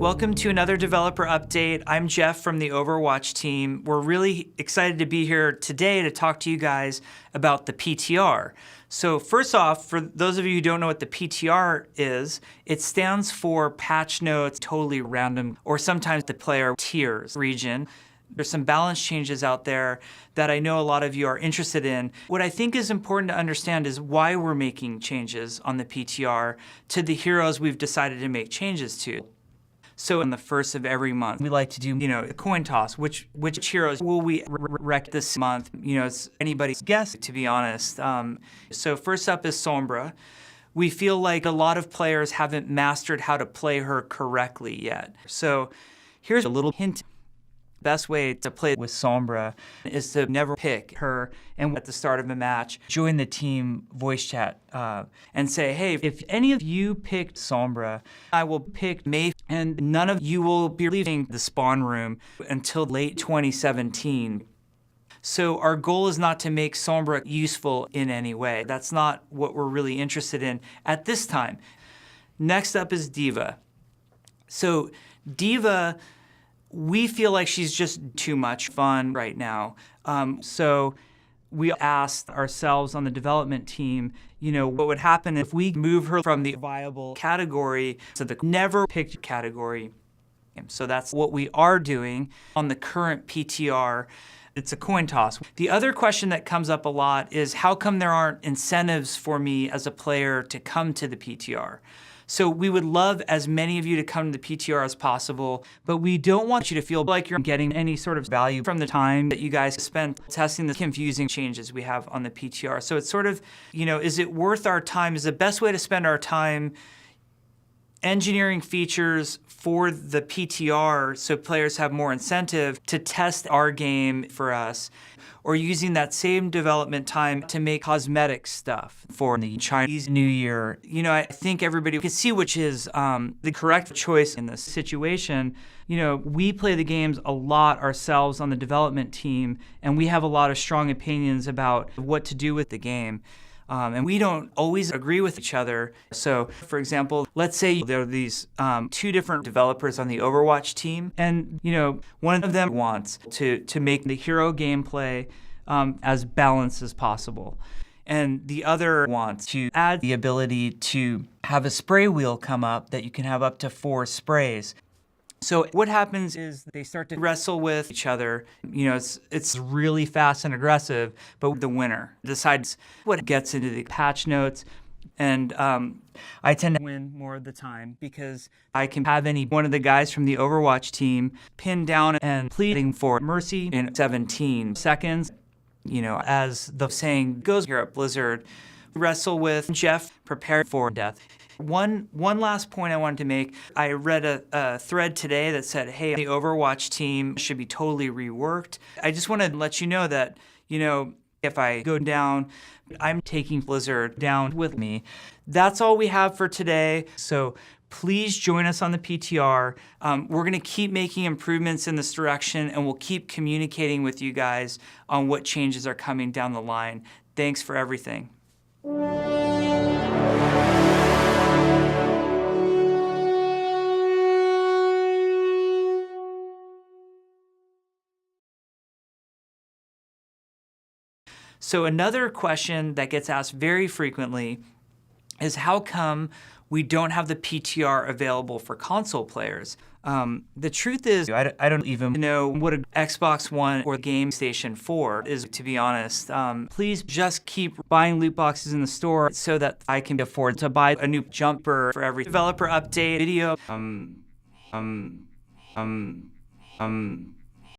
Welcome to another developer update. I'm Jeff from the Overwatch team. We're really excited to be here today to talk to you guys about the PTR. So first off, for those of you who don't know what the PTR is, it stands for Patch Notes Totally Random, or sometimes the player tiers region. There's some balance changes out there that I know a lot of you are interested in. What I think is important to understand is why we're making changes on the PTR to the heroes we've decided to make changes to. So on the first of every month, we like to do, a coin toss. Which heroes will we wreck this month? It's anybody's guess, to be honest. So first up is Sombra. We feel like a lot of players haven't mastered how to play her correctly yet. So here's a little hint. Best way to play with Sombra is to never pick her and at the start of a match, join the team voice chat and say, hey, if any of you picked Sombra, I will pick May, and none of you will be leaving the spawn room until late 2017. So our goal is not to make Sombra useful in any way. That's not what we're really interested in at this time. Next up is D.Va. So D.Va, we feel like she's just too much fun right now. So we asked ourselves on the development team, what would happen if we move her from the viable category to the never picked category. So that's what we are doing on the current PTR. It's a coin toss. The other question that comes up a lot is how come there aren't incentives for me as a player to come to the PTR? So we would love as many of you to come to the PTR as possible, but we don't want you to feel like you're getting any sort of value from the time that you guys spent testing the confusing changes we have on the PTR. So it's sort of, is it worth our time? Is the best way to spend our time engineering features for the PTR so players have more incentive to test our game for us, or using that same development time to make cosmetic stuff for the Chinese New Year? I think everybody can see which is the correct choice in this situation. We play the games a lot ourselves on the development team, and we have a lot of strong opinions about what to do with the game. And we don't always agree with each other. So, for example, let's say there are these two different developers on the Overwatch team, and one of them wants to make the hero gameplay as balanced as possible. And the other wants to add the ability to have a spray wheel come up that you can have up to 4 sprays. So what happens is they start to wrestle with each other. It's really fast and aggressive, but the winner decides what gets into the patch notes. And I tend to win more of the time because I can have any one of the guys from the Overwatch team pinned down and pleading for mercy in 17 seconds. As the saying goes here at Blizzard, wrestle with Jeff, prepare for death. One last point I wanted to make. I read a thread today that said, hey, the Overwatch team should be totally reworked. I just want to let you know that, if I go down, I'm taking Blizzard down with me. That's all we have for today. So please join us on the PTR. We're going to keep making improvements in this direction, and we'll keep communicating with you guys on what changes are coming down the line. Thanks for everything. So another question that gets asked very frequently is how come we don't have the PTR available for console players? The truth is, I don't even know what an Xbox One or Game Station 4 is, to be honest. Please just keep buying loot boxes in the store so that I can afford to buy a new jumper for every developer update video.